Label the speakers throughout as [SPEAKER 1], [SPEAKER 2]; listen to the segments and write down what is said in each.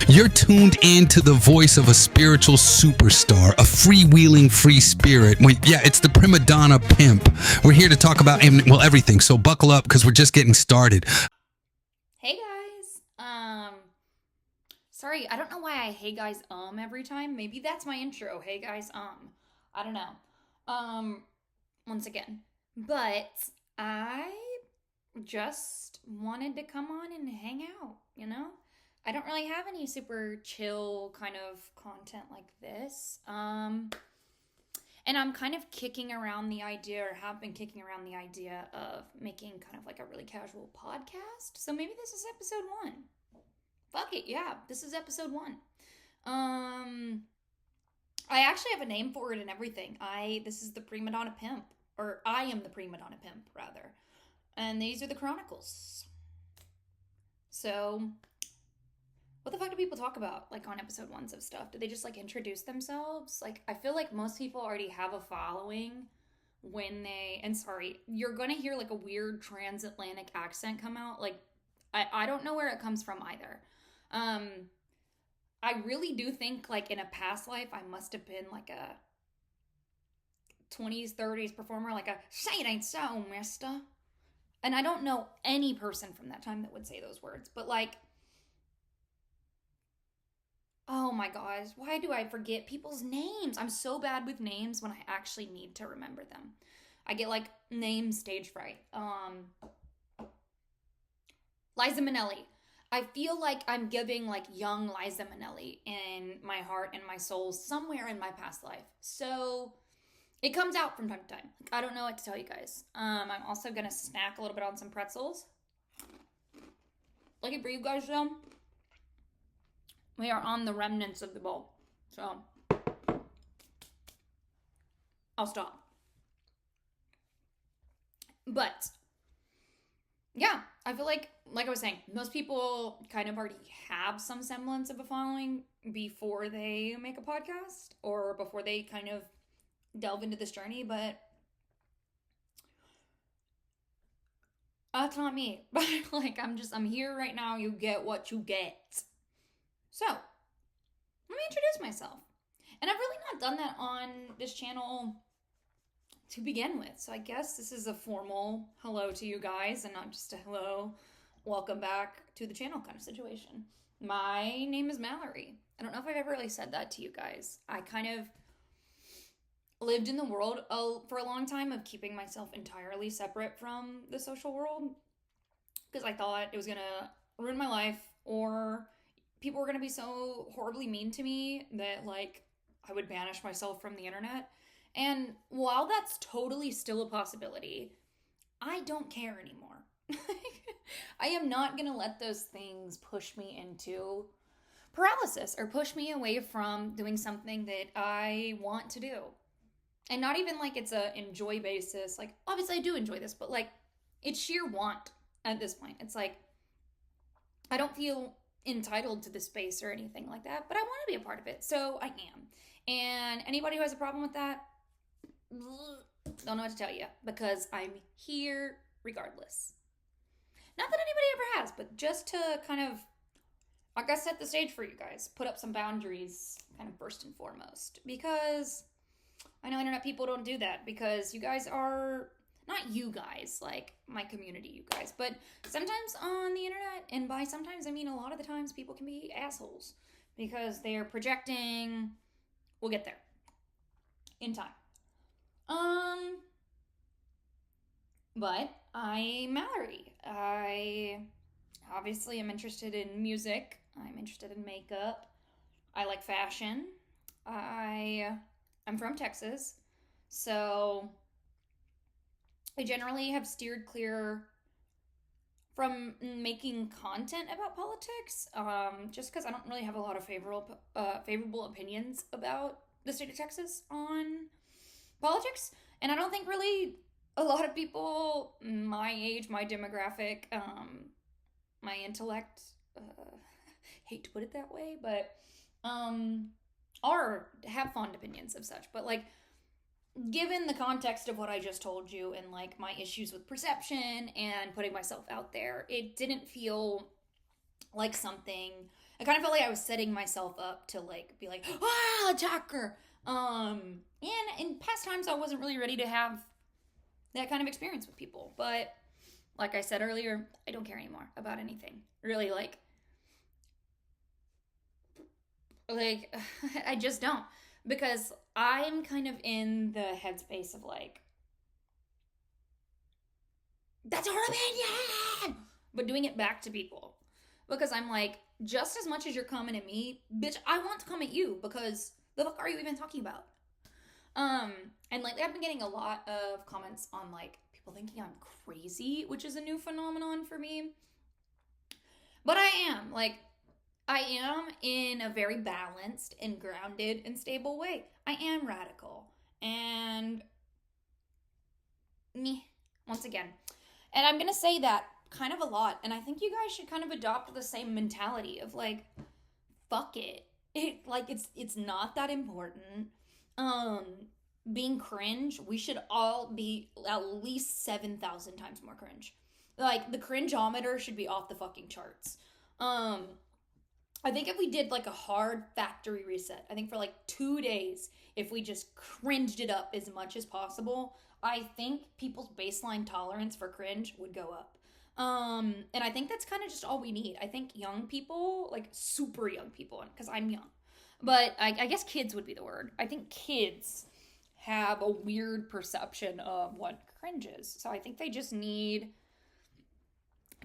[SPEAKER 1] You're tuned in to the voice of a spiritual superstar, a freewheeling free spirit. It's the Primadonna Pimp. We're here to talk about, everything. So buckle up because we're just getting started.
[SPEAKER 2] Hey guys. Sorry, I don't know why I hey guys every time. Maybe that's my intro. Hey guys I don't know. Once again. But I just wanted to come on and hang out, I don't really have any super chill kind of content like this. And I'm kind of kicking around the idea, or have been kicking around the idea of making kind of like a really casual podcast. So maybe this is episode 1. Fuck it, yeah, this is episode 1. I actually have a name for it and everything. This is the Primadonna Pimp, or I am the Primadonna Pimp, rather. And these are the Chronicles. So, what the fuck do people talk about, like, on episode 1s of stuff? Do they just, like, introduce themselves? Like, I feel like most people already have a following when they... And sorry, you're gonna hear, like, a weird transatlantic accent come out. Like, I don't know where it comes from either. I really do think, like, in a past life, I must have been, like, a 20s, 30s performer. Like, say it ain't so, mister. And I don't know any person from that time that would say those words. But, like... Oh my gosh, why do I forget people's names? I'm so bad with names when I actually need to remember them. I get, like, name stage fright. Liza Minnelli. I feel like I'm giving, like, young Liza Minnelli in my heart and my soul somewhere in my past life. So it comes out from time to time. Like, I don't know what to tell you guys. I'm also going to snack a little bit on some pretzels. Lucky for you guys, though. We are on the remnants of the bowl. So, I'll stop. But, yeah, I feel like I was saying, most people kind of already have some semblance of a following before they make a podcast or before they kind of delve into this journey, but that's not me. But, like, I'm here right now. You get what you get. So, let me introduce myself. And I've really not done that on this channel to begin with. So I guess this is a formal hello to you guys and not just a hello, welcome back to the channel kind of situation. My name is Mallory. I don't know if I've ever really said that to you guys. I kind of lived in the world for a long time of keeping myself entirely separate from the social world because I thought it was going to ruin my life, or people were going to be so horribly mean to me that, like, I would banish myself from the internet. And while that's totally still a possibility, I don't care anymore. I am not going to let those things push me into paralysis or push me away from doing something that I want to do. And not even like it's a enjoy basis. Like, obviously I do enjoy this, but, like, it's sheer want at this point. It's like, I don't feel entitled to the space or anything like that, but I want to be a part of it, so I am. And anybody who has a problem with that, don't know what to tell you, because I'm here regardless. Not that anybody ever has, but just to kind of, I guess, set the stage for you guys, put up some boundaries, kind of first and foremost, because I know internet people don't do that, because you guys are... Not you guys, like my community, you guys, but sometimes on the internet, and by sometimes I mean a lot of the times, people can be assholes because they're projecting. We'll get there in time. But I'm Mallory. I obviously am interested in music. I'm interested in makeup. I like fashion. I'm from Texas, so I generally have steered clear from making content about politics, just because I don't really have a lot of favorable opinions about the state of Texas on politics, and I don't think really a lot of people my age, my demographic, my intellect, hate to put it that way, but have fond opinions of such, but, like, given the context of what I just told you and, like, my issues with perception and putting myself out there, it didn't feel like something I kind of felt like I was setting myself up to like be like, ah, attacker. And in past times I wasn't really ready to have that kind of experience with people. But like I said earlier, I don't care anymore about anything. Really, like I just don't. Because I'm kind of in the headspace of like, that's our opinion! But doing it back to people. Because I'm like, just as much as you're coming at me, bitch, I want to come at you because the fuck are you even talking about? And like I've been getting a lot of comments on like people thinking I'm crazy, which is a new phenomenon for me. But I am. Like, I am in a very balanced and grounded and stable way. I am radical. And me, once again. And I'm gonna say that kind of a lot. And I think you guys should kind of adopt the same mentality of like, fuck it. It's not that important. Being cringe, we should all be at least 7,000 times more cringe. Like, the cringeometer should be off the fucking charts. I think if we did like a hard factory reset, I think for like 2 days, if we just cringed it up as much as possible, I think people's baseline tolerance for cringe would go up. And I think that's kind of just all we need. I think young people, like super young people, because I'm young, but I guess kids would be the word. I think kids have a weird perception of what cringe is. So I think they just need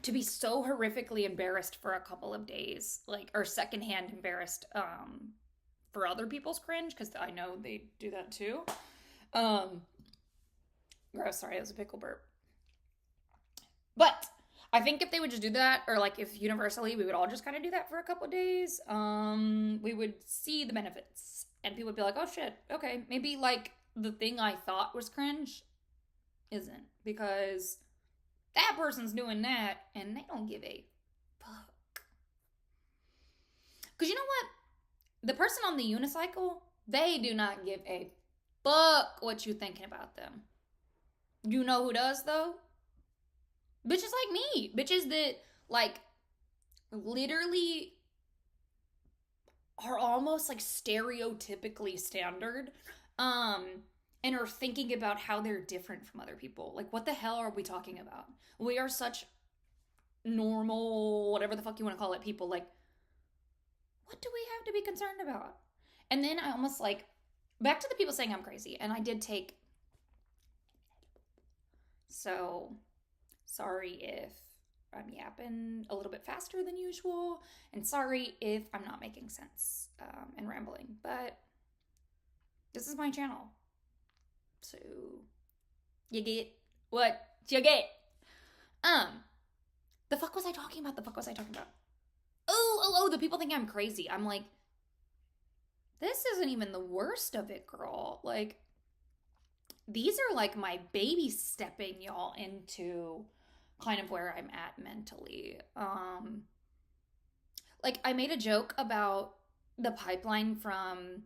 [SPEAKER 2] to be so horrifically embarrassed for a couple of days, like, or secondhand embarrassed for other people's cringe, because I know they do that too. Gross, sorry, that was a pickle burp. But I think if they would just do that, or like if universally we would all just kind of do that for a couple of days, we would see the benefits. And people would be like, oh shit, okay, maybe like the thing I thought was cringe isn't, because that person's doing that and they don't give a fuck. Because you know what? The person on the unicycle, they do not give a fuck what you thinking about them. You know who does though? Bitches like me. Bitches that like literally are almost like stereotypically standard. And are thinking about how they're different from other people. Like, what the hell are we talking about? We are such normal, whatever the fuck you want to call it, people. Like, what do we have to be concerned about? And then I almost like, back to the people saying I'm crazy. And I did take, so sorry if I'm yapping a little bit faster than usual. And sorry if I'm not making sense and rambling. But this is my channel. So, you get what you get. The fuck was I talking about? Oh, the people think I'm crazy. I'm like, this isn't even the worst of it, girl. Like, these are like my baby stepping y'all into kind of where I'm at mentally. Like, I made a joke about the pipeline from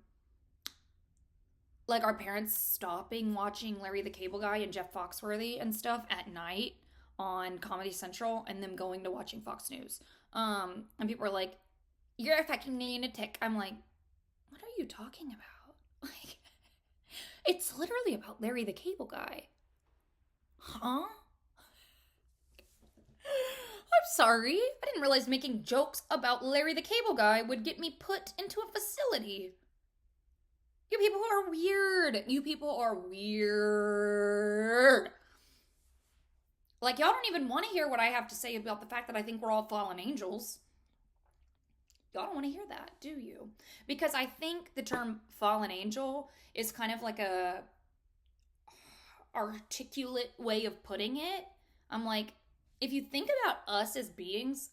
[SPEAKER 2] like our parents stopping watching Larry the Cable Guy and Jeff Foxworthy and stuff at night on Comedy Central and them going to watching Fox News. And people were like, you're a fucking lunatic. I'm like, what are you talking about? Like, it's literally about Larry the Cable Guy. Huh? I'm sorry. I didn't realize making jokes about Larry the Cable Guy would get me put into a facility. You people are weird. You people are weird. Like, y'all don't even want to hear what I have to say about the fact that I think we're all fallen angels. Y'all don't want to hear that, do you? Because I think the term fallen angel is kind of like a articulate way of putting it. I'm like, if you think about us as beings,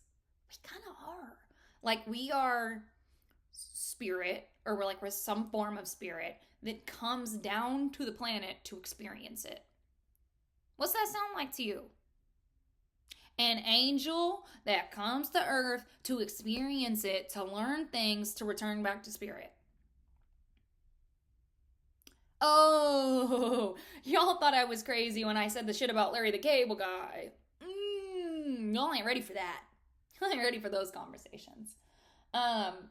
[SPEAKER 2] we kind of are. Like, we are spirit, or we're some form of spirit that comes down to the planet to experience it. What's that sound like to you? An angel that comes to earth to experience it, to learn things, to return back to spirit. Oh, y'all thought I was crazy when I said the shit about Larry the Cable Guy. Y'all ain't ready for that. Y'all ain't ready for those conversations. And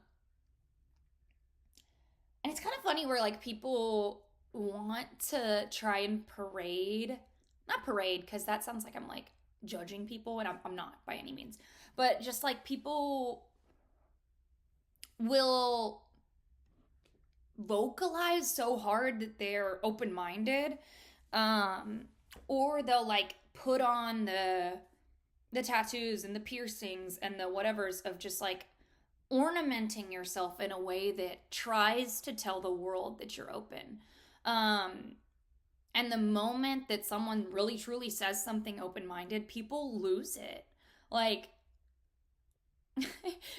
[SPEAKER 2] it's kind of funny where like people want to try and not parade, because that sounds like I'm like judging people, and I'm not by any means. But just like people will vocalize so hard that they're open-minded, um or they'll like put on the tattoos and the piercings and the whatevers of just like ornamenting yourself in a way that tries to tell the world that you're open. And the moment that someone really truly says something open-minded, people lose it. Like,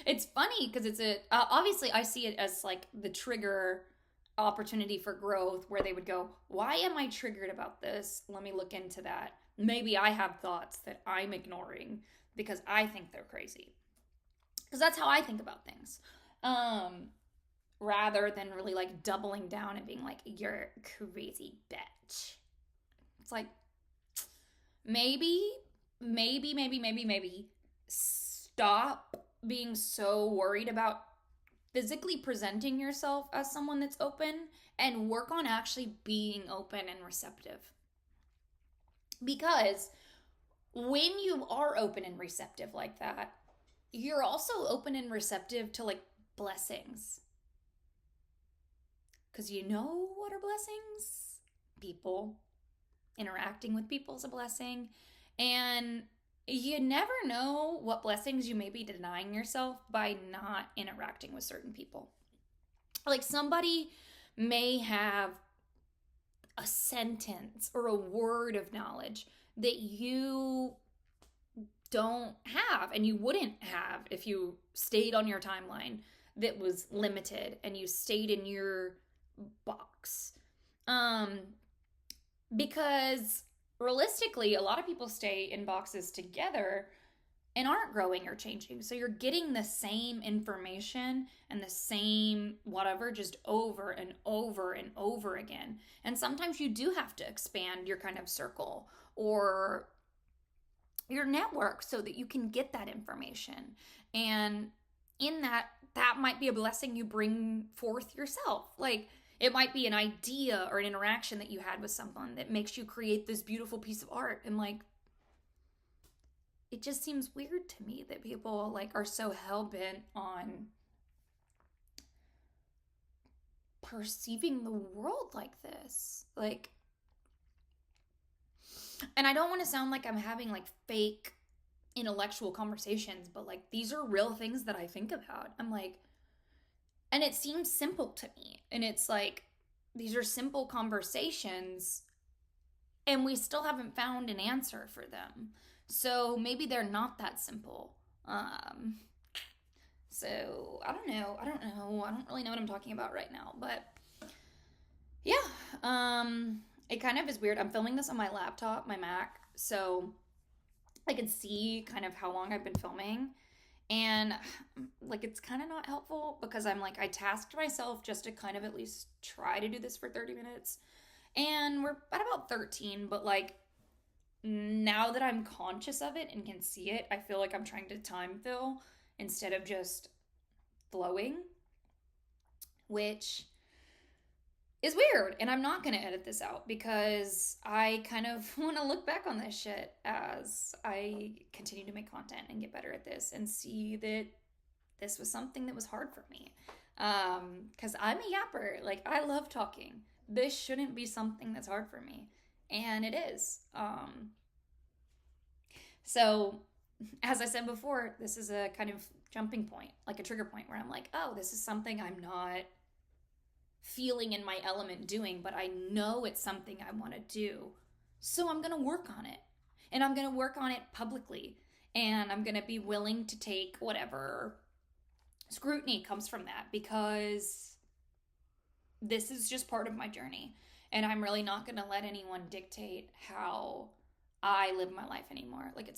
[SPEAKER 2] it's funny because it's a obviously I see it as like the trigger opportunity for growth, where they would go, why am I triggered about this? Let me look into that. Maybe I have thoughts that I'm ignoring because I think they're crazy, because that's how I think about things, rather than really like doubling down and being like, you're crazy bitch. It's like, maybe stop being so worried about physically presenting yourself as someone that's open, and work on actually being open and receptive. Because when you are open and receptive like that, you're also open and receptive to like blessings. Because you know what are blessings? People. Interacting with people is a blessing. And you never know what blessings you may be denying yourself by not interacting with certain people. Like, somebody may have a sentence or a word of knowledge that you don't have and you wouldn't have if you stayed on your timeline that was limited and you stayed in your box. Because realistically, a lot of people stay in boxes together and aren't growing or changing. So you're getting the same information and the same whatever just over and over and over again. And sometimes you do have to expand your kind of circle or your network so that you can get that information. And in that might be a blessing you bring forth yourself. Like, it might be an idea or an interaction that you had with someone that makes you create this beautiful piece of art. And like, it just seems weird to me that people like are so hell-bent on perceiving the world like this. Like, and I don't want to sound like I'm having like fake intellectual conversations, but like, these are real things that I think about. I'm like, and it seems simple to me. And it's like, these are simple conversations and we still haven't found an answer for them. So maybe they're not that simple. So I don't know. I don't really know what I'm talking about right now, but yeah. It kind of is weird. I'm filming this on my laptop, my Mac, so I can see kind of how long I've been filming. And like, it's kind of not helpful because I'm like, I tasked myself just to kind of at least try to do this for 30 minutes. And we're at about 13, but like, now that I'm conscious of it and can see it, I feel like I'm trying to time fill instead of just flowing, which is weird. And I'm not going to edit this out because I kind of want to look back on this shit as I continue to make content and get better at this and see that this was something that was hard for me. Because I'm a yapper. Like, I love talking. This shouldn't be something that's hard for me. And it is. So, as I said before, this is a kind of jumping point, like a trigger point where I'm like, oh, this is something I'm not feeling in my element doing, but I know it's something I want to do. So I'm going to work on it. And I'm going to work on it publicly. And I'm going to be willing to take whatever scrutiny comes from that, because this is just part of my journey. And I'm really not going to let anyone dictate how I live my life anymore. Like,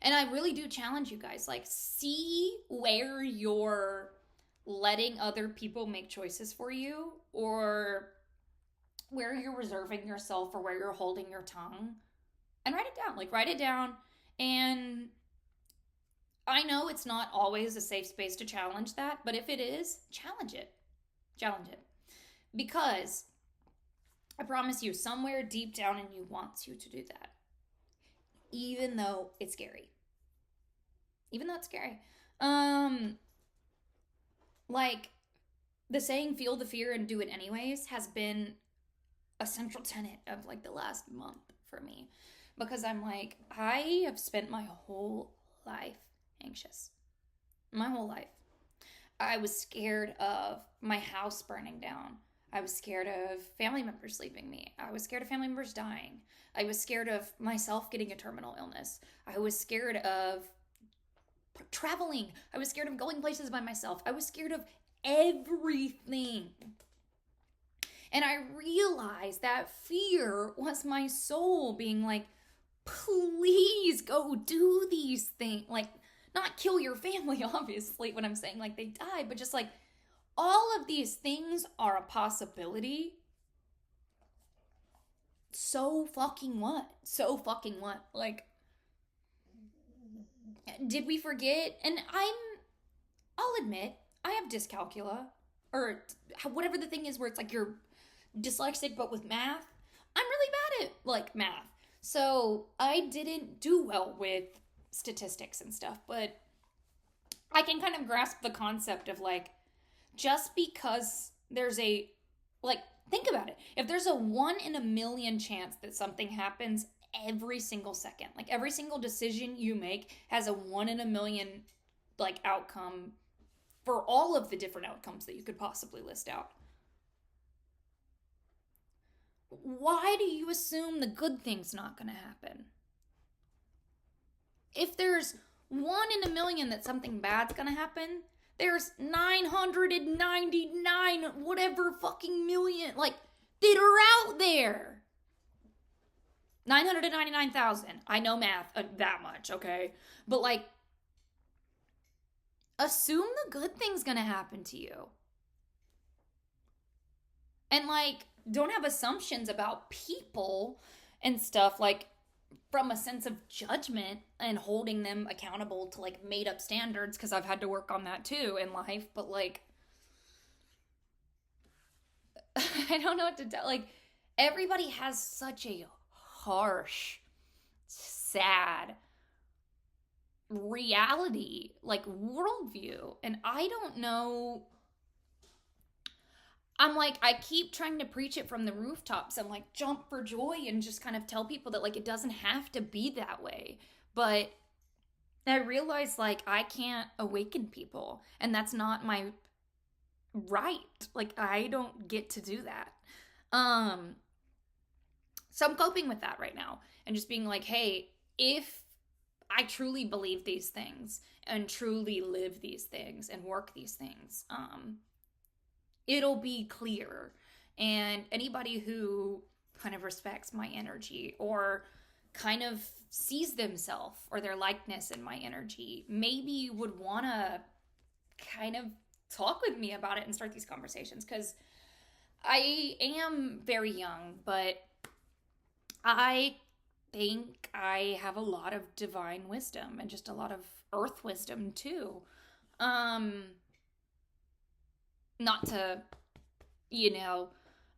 [SPEAKER 2] and I really do challenge you guys, like, see where you're letting other people make choices for you, or where you're reserving yourself, or where you're holding your tongue, and write it down. Like, write it down. And I know it's not always a safe space to challenge that, but if it is, challenge it. Challenge it. Because I promise you, somewhere deep down in you wants you to do that. Even though it's scary. Even though it's scary. Like, the saying, feel the fear and do it anyways, has been a central tenet of, like, the last month for me. Because I'm like, I have spent my whole life anxious. My whole life. I was scared of my house burning down. I was scared of family members leaving me. I was scared of family members dying. I was scared of myself getting a terminal illness. I was scared of traveling. I was scared of going places by myself. I was scared of everything. And I realized that fear was my soul being like, please go do these things. Like, not kill your family, obviously, when I'm saying like they died, but just like all of these things are a possibility. So fucking what? So fucking what? Like, did we forget? And I'll admit, I have dyscalculia, or whatever the thing is where it's like you're dyslexic but with math. I'm really bad at like math. So I didn't do well with statistics and stuff, but I can kind of grasp the concept of like, just because there's a, like, think about it. If there's a 1 in a million chance that something happens every single second, like every single decision you make has a 1 in a million like outcome for all of the different outcomes that you could possibly list out. Why do you assume the good thing's not going to happen? If there's 1 in a million that something bad's going to happen, there's 999 whatever fucking million, like, that are out there. 999,000. I know math that much, okay? But, like, assume the good thing's gonna happen to you. And, like, don't have assumptions about people and stuff, like, from a sense of judgment and holding them accountable to like made up standards, because I've had to work on that too in life. But like, I don't know what to tell. Like, everybody has such a harsh, sad reality, like worldview. And I don't know. I'm like, I keep trying to preach it from the rooftops and like jump for joy and just kind of tell people that like it doesn't have to be that way. But I realize like I can't awaken people, and that's not my right. Like, I don't get to do that. So I'm coping with that right now and just being like, hey, if I truly believe these things and truly live these things and work these things, it'll be clear. And anybody who kind of respects my energy or kind of sees themselves or their likeness in my energy maybe would want to kind of talk with me about it and start these conversations, because I am very young, but I think I have a lot of divine wisdom and just a lot of earth wisdom too. Not to,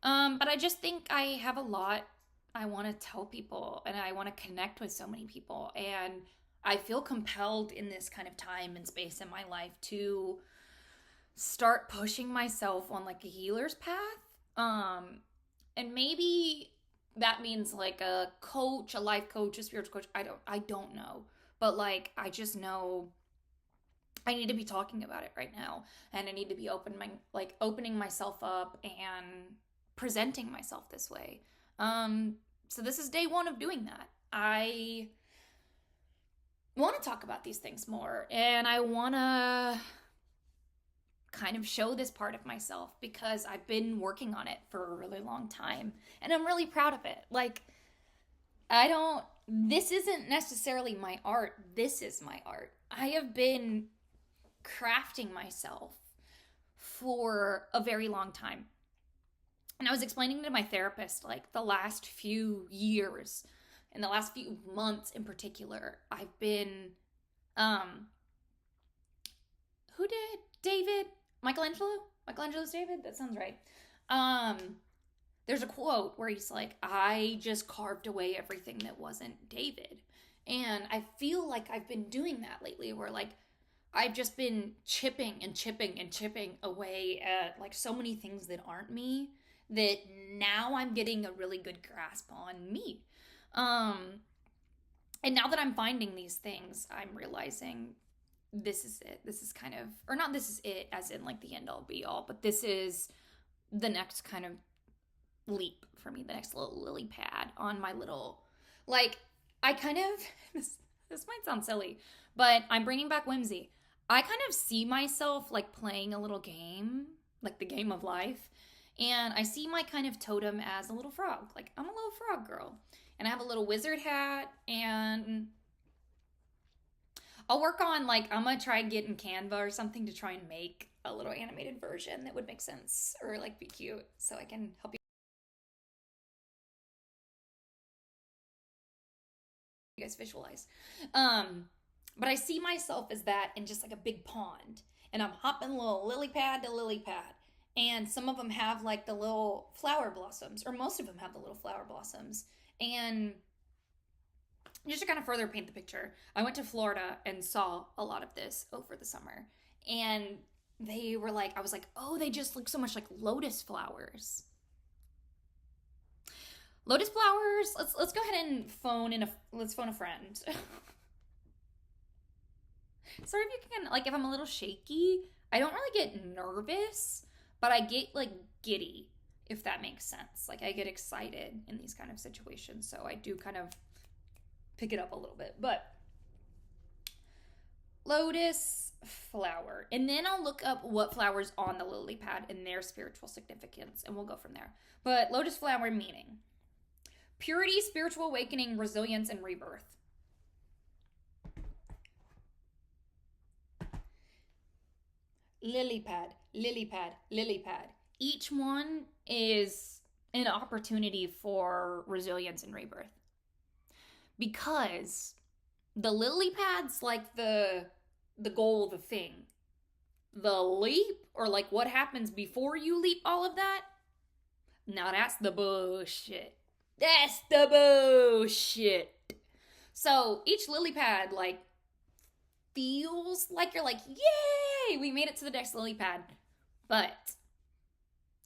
[SPEAKER 2] but I just think I have a lot I want to tell people, and I want to connect with so many people. And I feel compelled in this kind of time and space in my life to start pushing myself on like a healer's path. And maybe that means like a coach, a life coach, a spiritual coach. I don't know. But like, I just know I need to be talking about it right now, and I need to be opening myself up and presenting myself this way. So this is day 1 of doing that. I want to talk about these things more, and I want to kind of show this part of myself because I've been working on it for a really long time, and I'm really proud of it. Like, this isn't necessarily my art. This is my art. I have been crafting myself for a very long time. And I was explaining to my therapist, like, the last few years, and the last few months in particular, I've been who did David? Michelangelo's David? That sounds right. There's a quote where he's like, I just carved away everything that wasn't David. And I feel like I've been doing that lately, where like I've just been chipping and chipping and chipping away at like so many things that aren't me, that now I'm getting a really good grasp on me. And now that I'm finding these things, I'm realizing this is it. This is kind of, or not this is it as in like the end all be all, but this is the next kind of leap for me, the next little lily pad on my little, like, I kind of, this might sound silly, but I'm bringing back whimsy. I kind of see myself like playing a little game, like the game of life. And I see my kind of totem as a little frog. Like, I'm a little frog girl. And I have a little wizard hat. And I'll work on, like, I'm going to try and get in Canva or something to try and make a little animated version that would make sense or, like, be cute. So I can help you guys visualize. But I see myself as that in just, like, a big pond. And I'm hopping little lily pad to lily pad. And some of them have like the little flower blossoms, or most of them have the little flower blossoms. And just to kind of further paint the picture, I went to Florida and saw a lot of this over the summer. And they were like, I was like, oh, they just look so much like lotus flowers. Lotus flowers, let's go ahead and phone a friend. Sorry if you can, like, if I'm a little shaky, I don't really get nervous, but I get, like, giddy, if that makes sense. Like, I get excited in these kind of situations, so I do kind of pick it up a little bit. But lotus flower. And then I'll look up what flowers on the lily pad and their spiritual significance, and we'll go from there. But lotus flower meaning: purity, spiritual awakening, resilience, and rebirth. Lily pad, lily pad, lily pad. Each one is an opportunity for resilience and rebirth. Because the lily pad's like the goal, the thing. The leap, or like what happens before you leap all of that, now that's the bullshit. That's the bullshit. So each lily pad, like, feels like you're like, yay, we made it to the next lily pad. But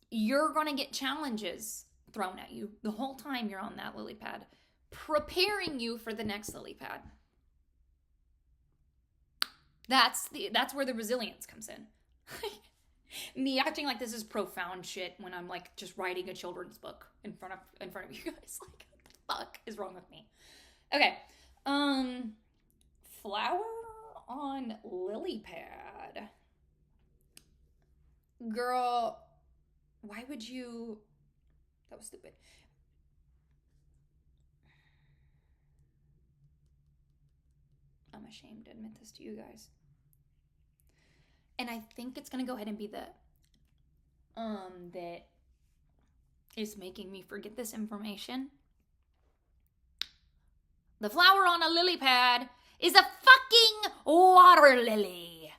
[SPEAKER 2] you're going to get challenges thrown at you the whole time you're on that lily pad, preparing you for the next lily pad. That's where the resilience comes in. Me acting like this is profound shit when I'm like just writing a children's book in front of you guys. Like, what the fuck is wrong with me? Okay. Flower on lily pad. Girl, why would you... That was stupid. I'm ashamed to admit this to you guys. And I think it's gonna go ahead and be that is making me forget this information. The flower on a lily pad is a fucking water lily.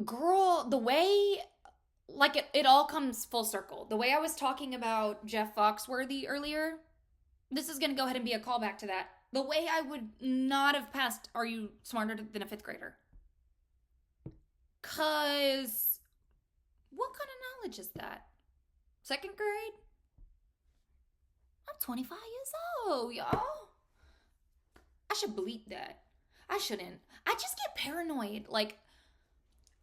[SPEAKER 2] Girl, the way, like, it all comes full circle. The way I was talking about Jeff Foxworthy earlier, this is going to go ahead and be a callback to that. The way I would not have passed Are You Smarter Than a Fifth Grader? Because what kind of knowledge is that? Second grade? I'm 25 years old, y'all. I should bleep that. I shouldn't. I just get paranoid. Like,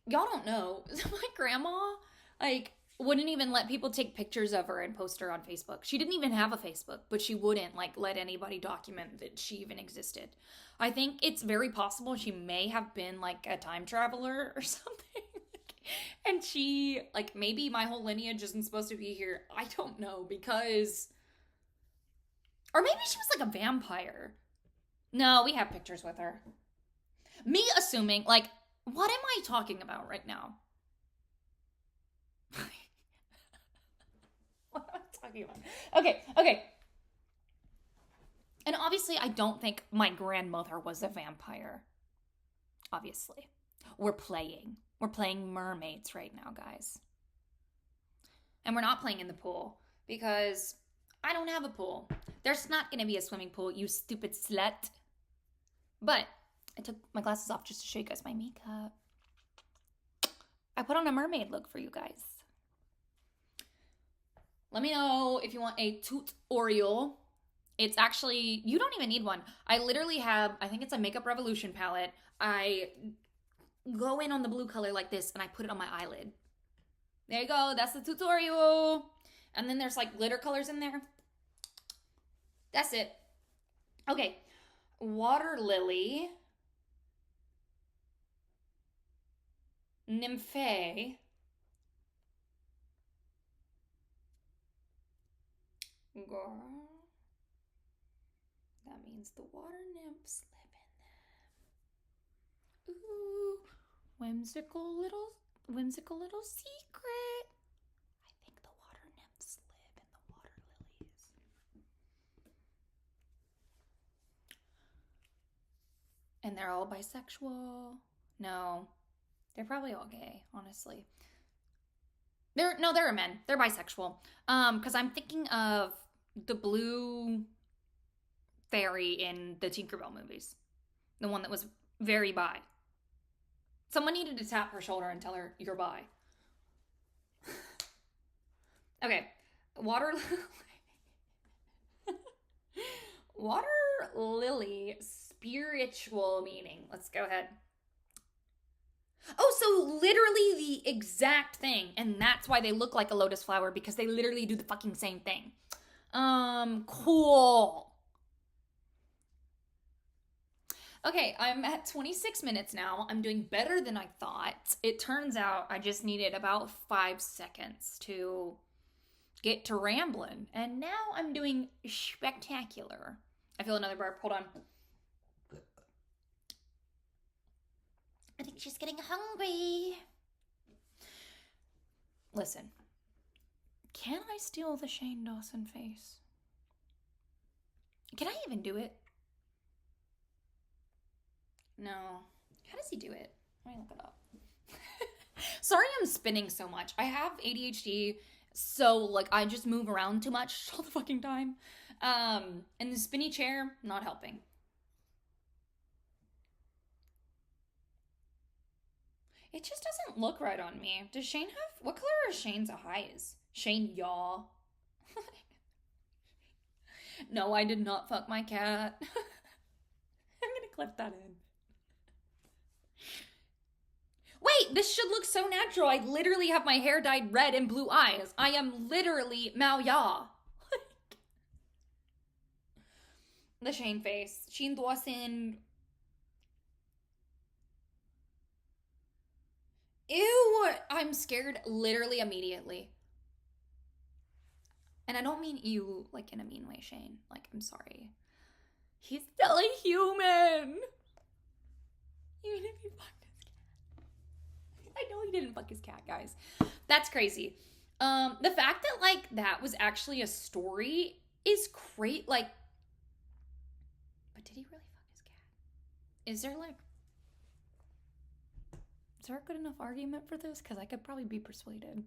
[SPEAKER 2] y'all don't know. My grandma, like, wouldn't even let people take pictures of her and post her on Facebook. She didn't even have a Facebook, but she wouldn't, like, let anybody document that she even existed. I think it's very possible she may have been, like, a time traveler or something. And she, like, maybe my whole lineage isn't supposed to be here. I don't know, because... Or maybe she was, like, a vampire. No, we have pictures with her. Me assuming, like, what am I talking about right now? What am I talking about? Okay. And obviously, I don't think my grandmother was a vampire. Obviously. We're playing mermaids right now, guys. And we're not playing in the pool because I don't have a pool. There's not going to be a swimming pool, you stupid slut. But I took my glasses off just to show you guys my makeup. I put on a mermaid look for you guys. Let me know if you want a tutorial. It's actually, you don't even need one. I literally have, I think it's a Makeup Revolution palette. I go in on the blue color like this and I put it on my eyelid. There you go. That's the tutorial. And then there's like glitter colors in there. That's it. Okay. Water lily. Nymphae. Girl. That means the water nymphs live in them. Ooh. Whimsical little secret. I think the water nymphs live in the water lilies. And they're all bisexual. No, they're probably all gay, honestly. They're men. They're bisexual. Because I'm thinking of the blue fairy in the Tinkerbell movies. The one that was very bi. Someone needed to tap her shoulder and tell her, you're bi. Okay. Water lily spiritual meaning. Let's go ahead. Oh, so literally the exact thing. And that's why they look like a lotus flower, because they literally do the fucking same thing. Cool. Okay, I'm at 26 minutes now. I'm doing better than I thought. It turns out I just needed about 5 seconds to get to rambling. And now I'm doing spectacular. I feel another burp. Hold on. I think she's getting hungry. Listen. Can I steal the Shane Dawson face? Can I even do it? No. How does he do it? Let me look it up. Sorry I'm spinning so much. I have ADHD, so like I just move around too much all the fucking time. And the spinny chair, not helping. It just doesn't look right on me. Does Shane have, what color are Shane's eyes? Shane, y'all. No, I did not fuck my cat. I'm gonna clip that in. Wait, this should look so natural. I literally have my hair dyed red and blue eyes. I am literally Mao Ya. The Shane face. Shane Dawson. Ew, I'm scared literally immediately. And I don't mean you like in a mean way, Shane. Like, I'm sorry. He's still a human. Even if he fucked his cat. I know he didn't fuck his cat, guys. That's crazy. The fact that like that was actually a story is great. Like, but did he really fuck his cat? Is there a good enough argument for this? Because I could probably be persuaded.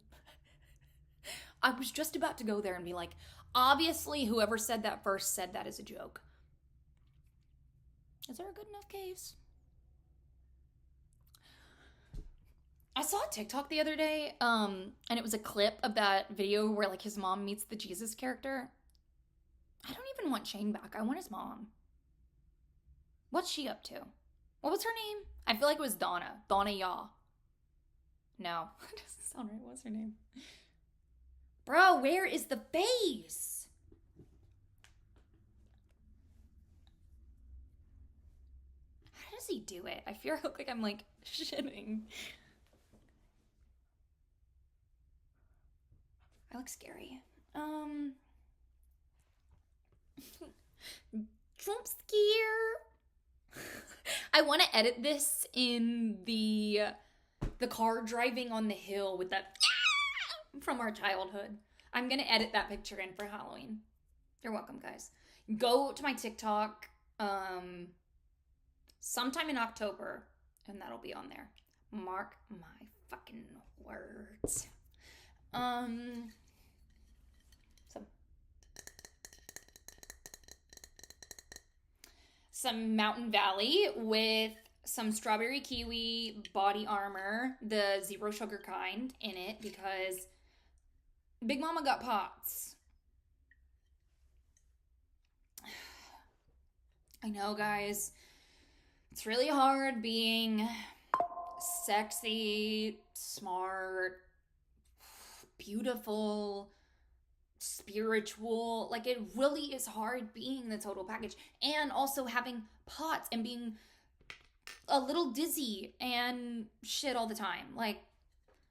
[SPEAKER 2] I was just about to go there and be like, obviously whoever said that first said that as a joke. Is there a good enough case? I saw a TikTok the other day, and it was a clip of that video where like his mom meets the Jesus character. I don't even want Shane back. I want his mom. What's she up to? What was her name? I feel like it was Donna. Donna Yaw. No, it doesn't sound right. What's her name? Bro, where is the face? How does he do it? I fear I look like I'm like shitting. I look scary. Jump scare. I want to edit this in the car driving on the hill with that from our childhood. I'm going to edit that picture in for Halloween. You're welcome, guys. go to my TikTok sometime in October, and that'll be on there. Mark my fucking words. Some Mountain Valley with some strawberry kiwi body armor, the zero sugar kind, in it because Big Mama got POTS. I know, guys. It's really hard being sexy, smart, beautiful, spiritual. Like, it really is hard being the total package. And also having POTS and being a little dizzy and shit all the time. Like,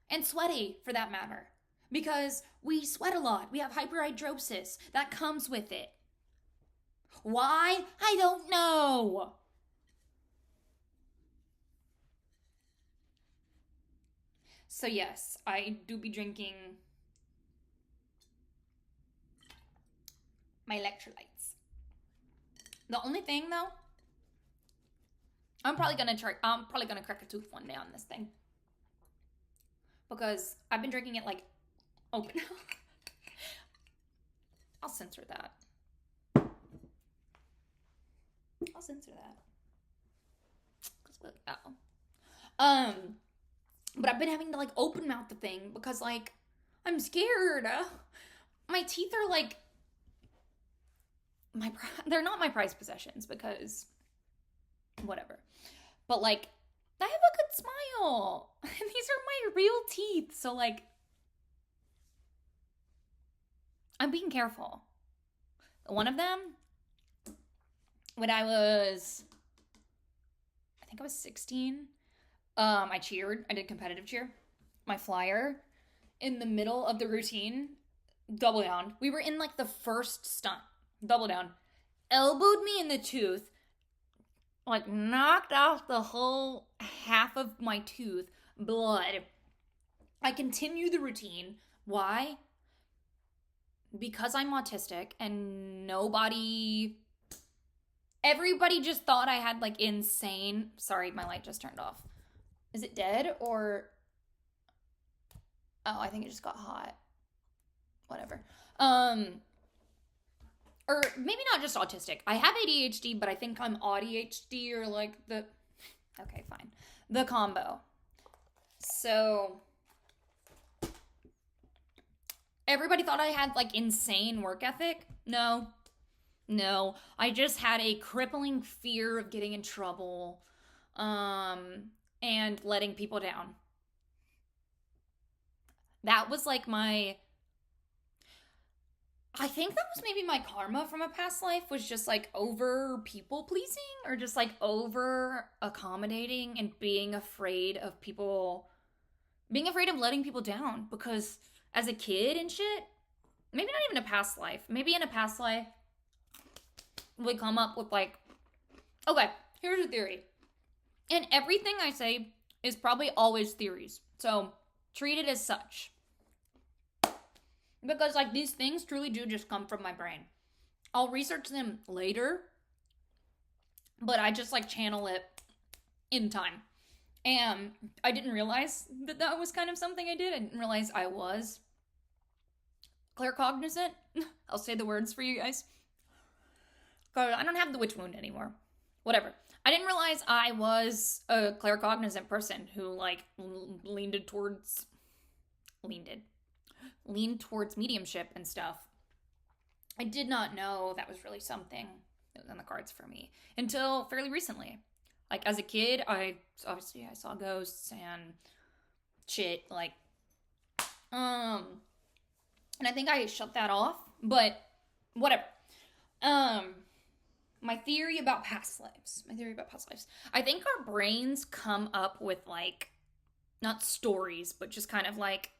[SPEAKER 2] and sweaty, for that matter. Because we sweat a lot. We have hyperhidrosis. That comes with it. Why? I don't know. So yes, I do be drinking my electrolytes. The only thing though, I'm probably gonna crack a tooth one day on this thing. Because I've been drinking it like open. I'll censor that. But I've been having to like open mouth the thing because like I'm scared. My teeth are like they're not my prized possessions because whatever. But like I have a good smile. And these are my real teeth. So like I'm being careful. One of them, when I think I was 16, I cheered. I did competitive cheer. My flyer, in the middle of the routine, double down. We were in like the first stunt. Double down. Elbowed me in the tooth. Like knocked off the whole half of my tooth. Blood. I continue the routine. Why? Because I'm autistic and everybody just thought I had like insane. Sorry, my light just turned off. Is it dead or? Oh, I think it just got hot. Whatever. Or maybe not just autistic. I have ADHD, but I think I'm ADHD or like okay, fine. The combo. So everybody thought I had like insane work ethic. No. I just had a crippling fear of getting in trouble and letting people down. That was like I think that was maybe my karma from a past life, was just like over people pleasing or just like over accommodating and being afraid of letting people down. Because as a kid and shit, maybe not even a past life, maybe in a past life, we come up with like, okay, here's a theory. And everything I say is probably always theories. So treat it as such. Because like these things truly do just come from my brain. I'll research them later, but I just like channel it in time. And I didn't realize that was kind of something I did. I didn't realize I was claircognizant. I'll say the words for you guys. Because I don't have the witch wound anymore. Whatever. I didn't realize I was a claircognizant person who like leaned towards mediumship and stuff. I did not know that was really something that was on the cards for me until fairly recently. Like as a kid, I saw ghosts and shit, like and I think I shut that off, but whatever. My theory about past lives. I think our brains come up with like not stories, but just kind of like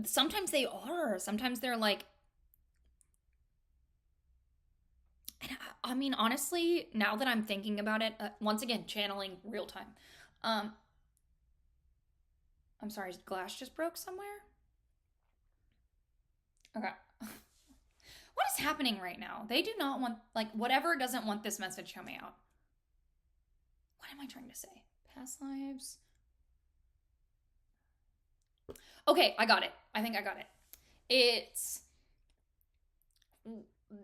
[SPEAKER 2] sometimes they're like, and I mean, honestly, now that I'm thinking about it, once again, channeling real time. I'm sorry, glass just broke somewhere? Okay. What is happening right now? They do not want, like, whatever doesn't want this message coming out. What am I trying to say? Past lives. Okay, I got it. I think I got it.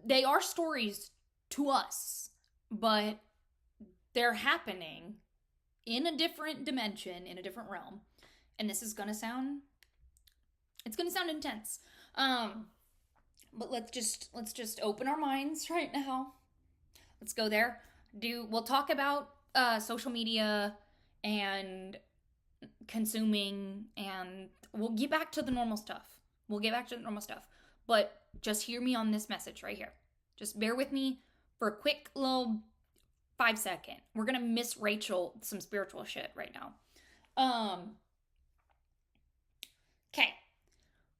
[SPEAKER 2] They are stories to us, but they're happening in a different dimension, in a different realm. And this is gonna sound, it's gonna sound intense. But let's just open our minds right now. Let's go there. We'll talk about social media and consuming, and we'll get back to the normal stuff. But just hear me on this message right here. Just bear with me for a quick little 5-second. We're gonna miss Rachel some spiritual shit right now. Okay.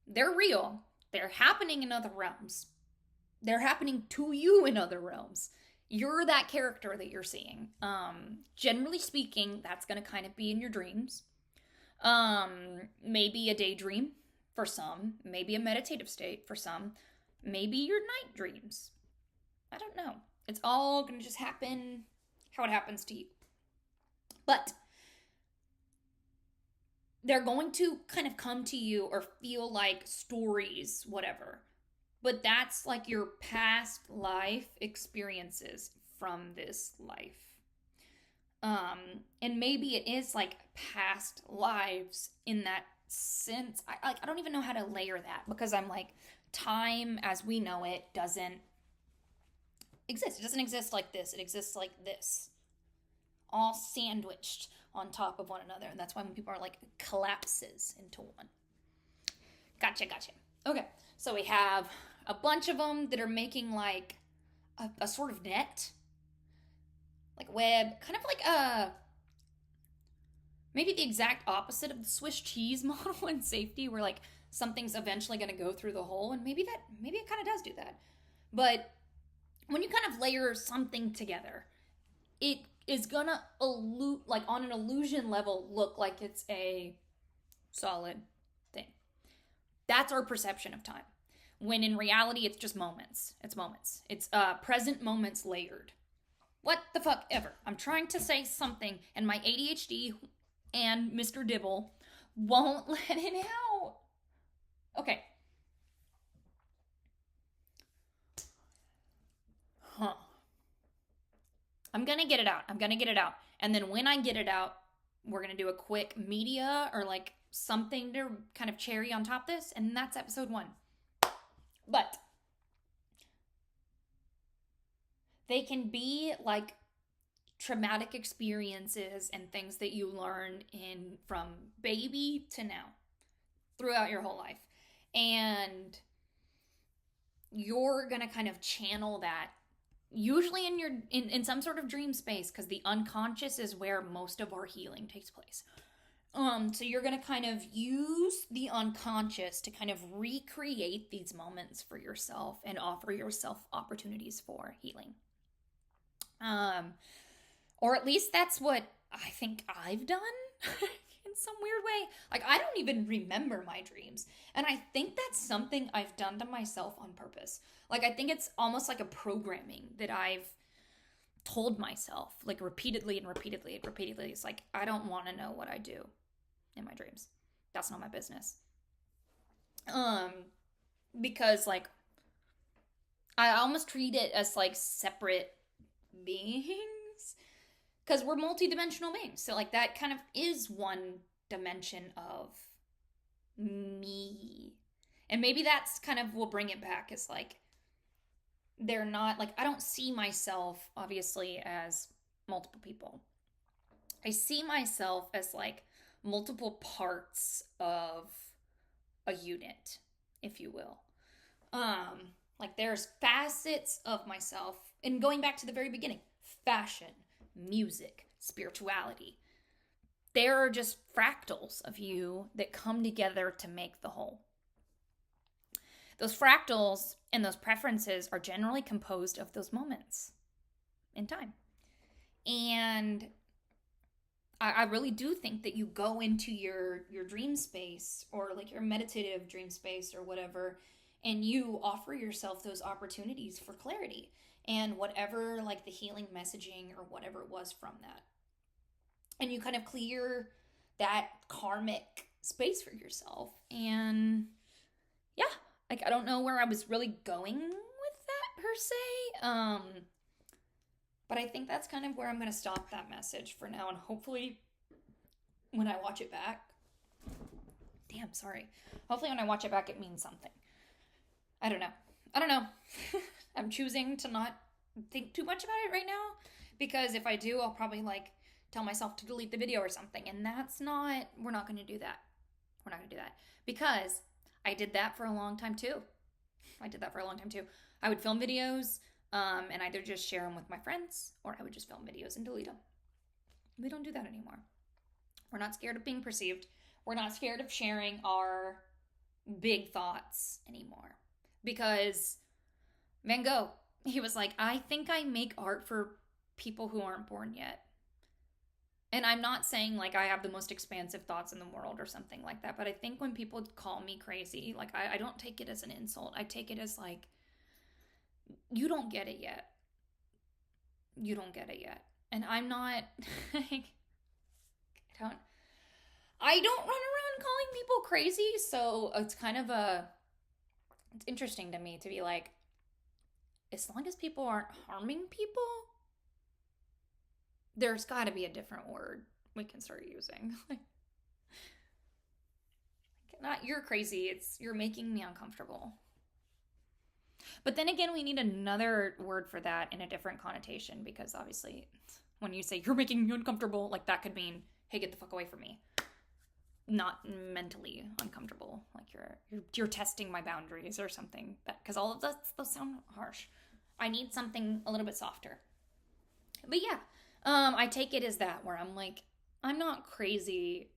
[SPEAKER 2] They're real. They're happening in other realms. They're happening to you in other realms. You're that character that you're seeing. Generally speaking, that's going to kind of be in your dreams. Maybe a daydream for some. Maybe a meditative state for some. Maybe your night dreams. I don't know. It's all going to just happen how it happens to you. But they're going to kind of come to you or feel like stories, whatever. But that's like your past life experiences from this life. And maybe it is like past lives in that sense. I don't even know how to layer that, because I'm like, time as we know it doesn't exist. It doesn't exist like this. It exists like this. All sandwiched on top of one another. And that's why when people are like, collapses into one. Gotcha. Okay, so we have a bunch of them that are making like a sort of net. Like web. Kind of like maybe the exact opposite of the Swiss cheese model in safety, where like something's eventually going to go through the hole. And maybe it kind of does do that. But when you kind of layer something together, it is gonna like on an illusion level look like it's a solid thing. That's our perception of time, when in reality it's just moments. It's present moments layered. What the fuck ever. I'm trying to say something and my ADHD and Mr. Dibble won't let it out. Okay. I'm gonna get it out. And then when I get it out, we're gonna do a quick media or like something to kind of cherry on top this, and that's episode 1. But they can be like traumatic experiences and things that you learned from baby to now, throughout your whole life. And you're gonna kind of channel that usually in some sort of dream space, because the unconscious is where most of our healing takes place. So you're going to kind of use the unconscious to kind of recreate these moments for yourself and offer yourself opportunities for healing. Or at least that's what I think I've done in some weird way. Like, I don't even remember my dreams. And I think that's something I've done to myself on purpose. Like, I think it's almost like a programming that I've told myself, like, repeatedly. It's like, I don't want to know what I do in my dreams. That's not my business. Because, like, I almost treat it as, like, separate beings. Because we're multidimensional beings. So, like, that kind of is one dimension of me. And maybe that's kind of, we'll bring it back as, like, they're not, like, I don't see myself, obviously, as multiple people. I see myself as, like, multiple parts of a unit, if you will. Like, there's facets of myself. And going back to the very beginning, fashion, music, spirituality. There are just fractals of you that come together to make the whole. Those fractals and those preferences are generally composed of those moments in time. And I really do think that you go into your dream space, or like your meditative dream space or whatever, and you offer yourself those opportunities for clarity and whatever, like the healing messaging or whatever it was from that. And you kind of clear that karmic space for yourself. And yeah, like I don't know where I was really going with that per se. But I think that's kind of where I'm going to stop that message for now. And hopefully when I watch it back, hopefully when I watch it back, it means something. I don't know. I'm choosing to not think too much about it right now, because if I do, I'll probably like tell myself to delete the video or something. And we're not going to do that. We're not going to do that, because I did that for a long time too. I would film videos and either just share them with my friends, or I would just film videos and delete them. We don't do that anymore. We're not scared of being perceived. We're not scared of sharing our big thoughts anymore. Because Van Gogh, he was like, I think I make art for people who aren't born yet. And I'm not saying like I have the most expansive thoughts in the world or something like that, but I think when people call me crazy, like I don't take it as an insult. I take it as like, you don't get it yet. You don't get it yet. And I'm not, like, I don't run around calling people crazy, so it's kind of it's interesting to me to be like, as long as people aren't harming people, there's got to be a different word we can start using. Not you're crazy, it's you're making me uncomfortable. But then again, we need another word for that in a different connotation, because obviously when you say you're making me uncomfortable, like that could mean, hey, get the fuck away from me. Not mentally uncomfortable, like you're testing my boundaries or something. Because all of those sound harsh. I need something a little bit softer. But yeah, I take it as that, where I'm like, I'm not crazy.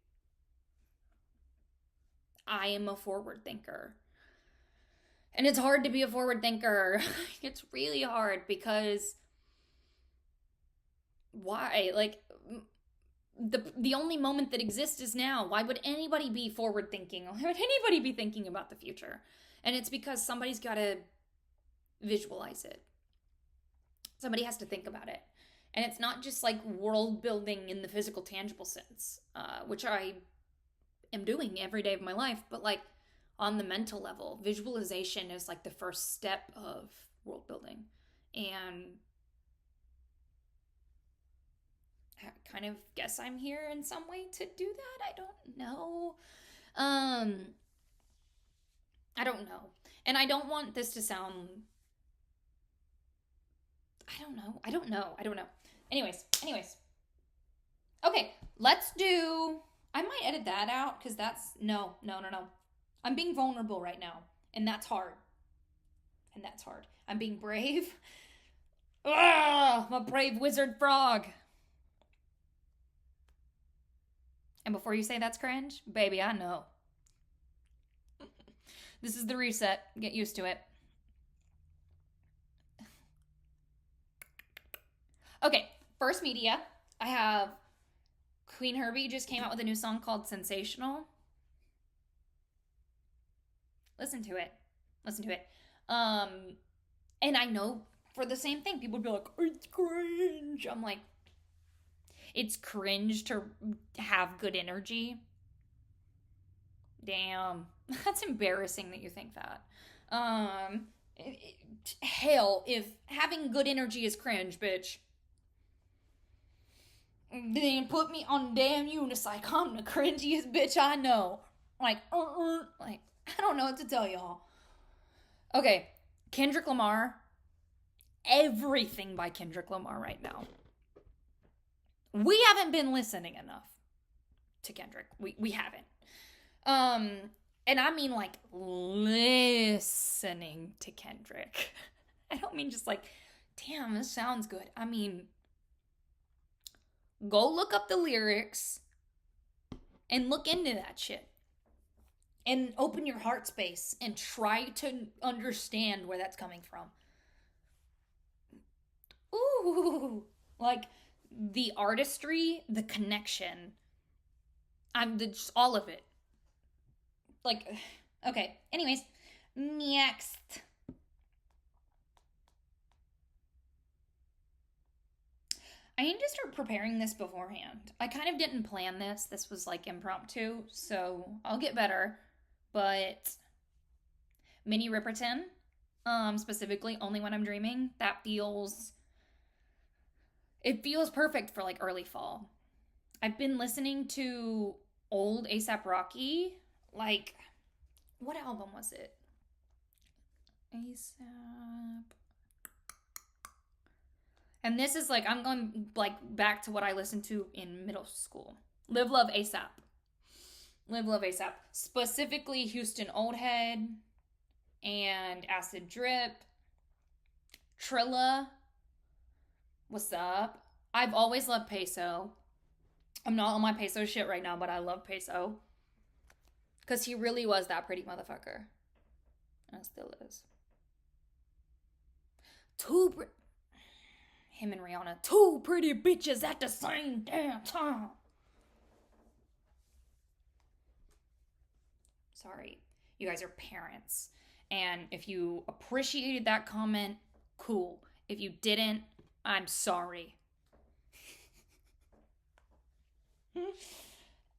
[SPEAKER 2] I am a forward thinker. And it's hard to be a forward thinker. It's really hard, because why? Like, the only moment that exists is now. Why would anybody be forward thinking? Why would anybody be thinking about the future? And it's because somebody's got to visualize it. Somebody has to think about it. And it's not just like world building in the physical, tangible sense, which I am doing every day of my life, but like on the mental level, visualization is like the first step of world building. And I kind of guess I'm here in some way to do that. I don't know. I don't know. And I don't want this to sound, I don't know. Anyways. Okay, let's do, I might edit that out, because that's, no. I'm being vulnerable right now, and that's hard. I'm being brave. I'm a brave wizard frog. And before you say that's cringe, baby, I know. This is the reset. Get used to it. Okay, first media. I have Queen Herbie just came out with a new song called Sensational. Listen to it. And I know for the same thing, people would be like, it's cringe. I'm like, it's cringe to have good energy. Damn, that's embarrassing that you think that. Hell, if having good energy is cringe, bitch, then put me on damn unicycle. I'm the cringiest bitch I know. Like, I don't know what to tell y'all. Okay, Kendrick Lamar. Everything by Kendrick Lamar right now. We haven't been listening enough to Kendrick. We haven't. And I mean like listening to Kendrick. I don't mean just like, damn, this sounds good. I mean, go look up the lyrics and look into that shit. And open your heart space and try to understand where that's coming from. Ooh, like the artistry, the connection, just all of it. Like, okay. Anyways, Next. I need to start preparing this beforehand. I kind of didn't plan this. This was like impromptu, so I'll get better. But Minnie Riperton, specifically Only When I'm Dreaming, it feels perfect for like early fall. I've been listening to old A$AP Rocky, like, what album was it? A$AP. And this is like, I'm going like back to what I listened to in middle school. Live Love A$AP. Live Love A$AP. Specifically Houston Old Head and Acid Drip. Trilla. What's up? I've always loved Peso. I'm not on my Peso shit right now, but I love Peso. Because he really was that pretty motherfucker. And still is. Him and Rihanna, two pretty bitches at the same damn time. Sorry, you guys are parents. And if you appreciated that comment, cool. If you didn't, I'm sorry.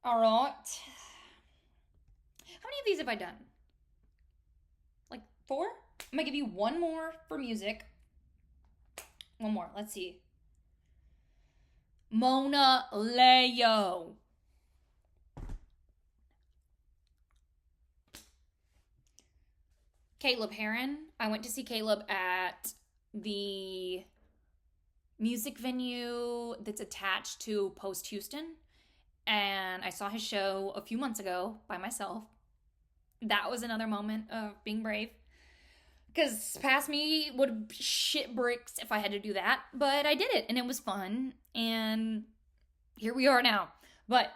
[SPEAKER 2] All right. How many of these have I done? Like 4? I'm gonna give you one more for music. One more. Let's see. Mona Leo. Caleb Heron. I went to see Caleb at the music venue that's attached to Post Houston. And I saw his show a few months ago by myself. That was another moment of being brave. Because past me would shit bricks if I had to do that. But I did it, and it was fun. And here we are now. But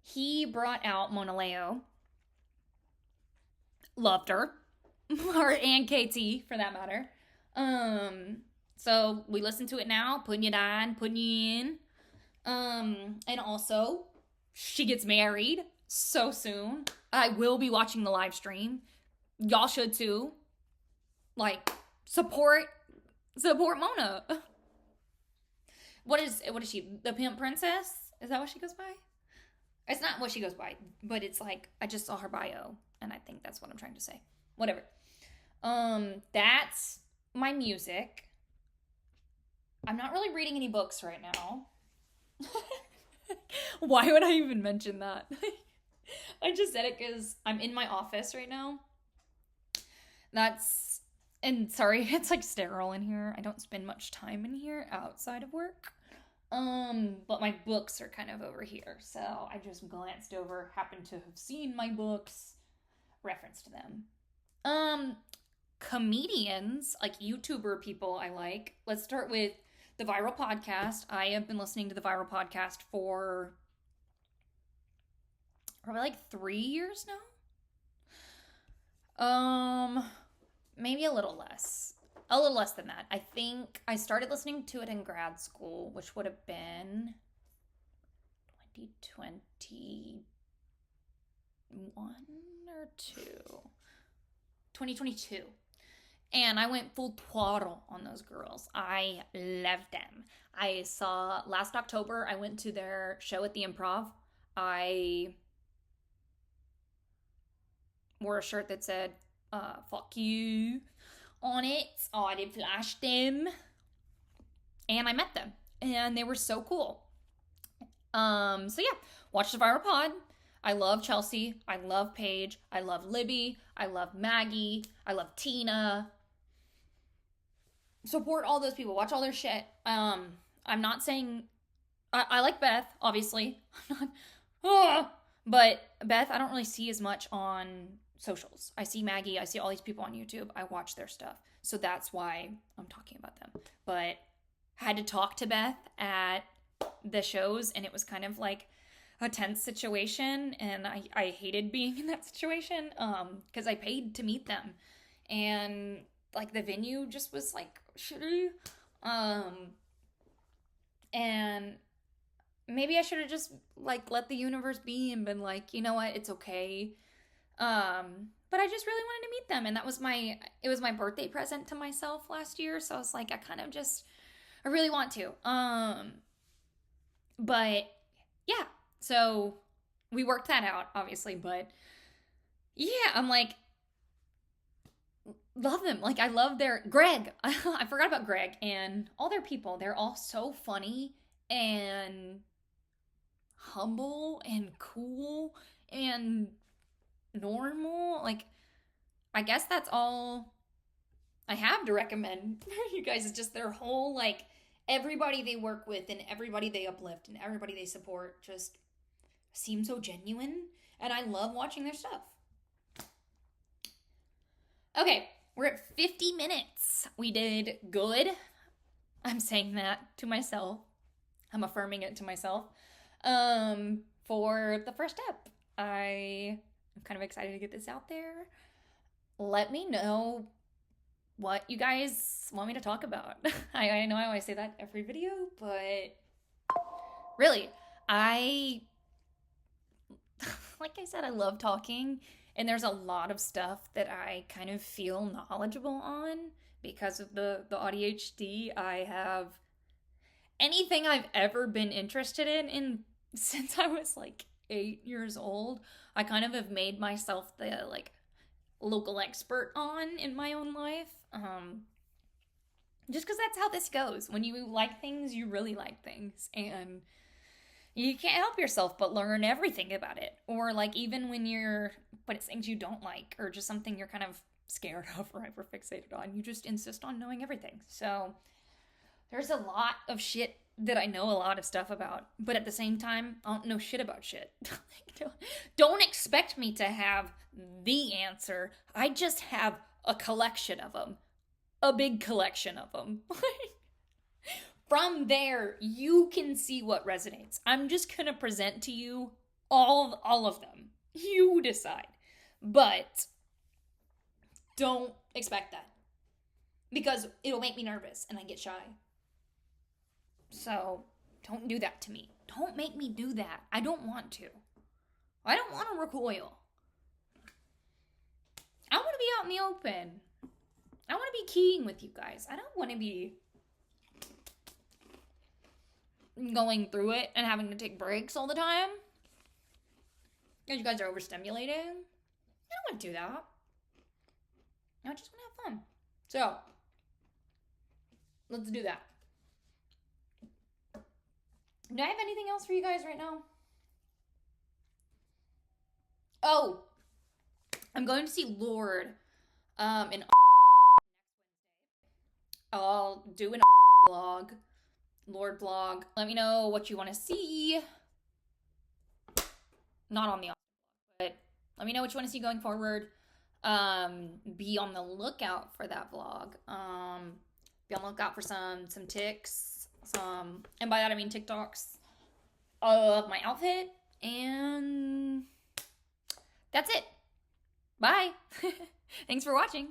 [SPEAKER 2] he brought out Mona Leo. Loved her. And KT, for that matter. So we listen to it now. Putting you down, putting you in. And also, she gets married so soon. I will be watching the live stream. Y'all should too. Like, support Mona. What is she? The Pimp Princess? Is that what she goes by? It's not what she goes by, but it's like, I just saw her bio, and I think that's what I'm trying to say. Whatever. That's my music. I'm not really reading any books right now. Why would I even mention that? I just said it because I'm in my office right now. And sorry, it's like sterile in here. I don't spend much time in here outside of work. But my books are kind of over here. So I just glanced over, happened to have seen my books, referenced them. Comedians, like YouTuber people I like. Let's start with The Viral Podcast. I have been listening to The Viral Podcast for probably like 3 years now. Maybe a little less. A little less than that. I think I started listening to it in grad school, which would have been 2021 or 2. 2022. And I went full throttle on those girls. I loved them. I saw last October, I went to their show at the Improv. I wore a shirt that said, fuck you on it. Oh, I did flash them. And I met them. And they were so cool. So yeah, watch The Viral Pod. I love Chelsea. I love Paige. I love Libby. I love Maggie. I love Tina. Support all those people. Watch all their shit. I'm not saying... I like Beth, obviously. But Beth, I don't really see as much on socials. I see Maggie. I see all these people on YouTube. I watch their stuff. So that's why I'm talking about them. But I had to talk to Beth at the shows, and it was kind of like a tense situation, and I hated being in that situation because I paid to meet them, and like the venue just was like shitty, and maybe I should have just like let the universe be and been like, you know what, it's okay. but I just really wanted to meet them. And it was my birthday present to myself last year. So I was like, I really want to. But yeah, so we worked that out, obviously. But yeah, I'm like, love them. Like, I love Greg. I forgot about Greg and all their people. They're all so funny and humble and cool and normal. Like, I guess that's all I have to recommend for you guys. Is just their whole, like, everybody they work with and everybody they uplift and everybody they support just seems so genuine, and I love watching their stuff. Okay, we're at 50 minutes. We did good. I'm saying that to myself. I'm affirming it to myself. For the first step, I'm kind of excited to get this out there. Let me know what you guys want me to talk about. I know I always say that every video, but really, like I said, I love talking, and there's a lot of stuff that I kind of feel knowledgeable on because of the ADHD. I have anything I've ever been interested in since I was like 8 years old, I kind of have made myself the like local expert on in my own life. Just because that's how this goes. When you like things, you really like things, and you can't help yourself but learn everything about it. Or like even when it's things you don't like, or just something you're kind of scared of or hyperfixated on, you just insist on knowing everything. So there's a lot of shit that I know a lot of stuff about, but at the same time, I don't know shit about shit. Don't expect me to have the answer. I just have a collection of them. A big collection of them. From there, you can see what resonates. I'm just gonna present to you all of them. You decide. But don't expect that, because it'll make me nervous and I get shy. So don't do that to me. Don't make me do that. I don't want to. I don't want to recoil. I want to be out in the open. I want to be keying with you guys. I don't want to be going through it and having to take breaks all the time because you guys are overstimulating. I don't want to do that. I just want to have fun. So let's do that. Do I have anything else for you guys right now? Oh, I'm going to see Lord in I'll do an vlog, Lord vlog. Let me know what you want to see. Not on the but let me know what you want to see going forward. Be on the lookout for that vlog. Be on the lookout for some tics. And by that I mean TikToks of my outfit, and that's it. Bye. Thanks for watching.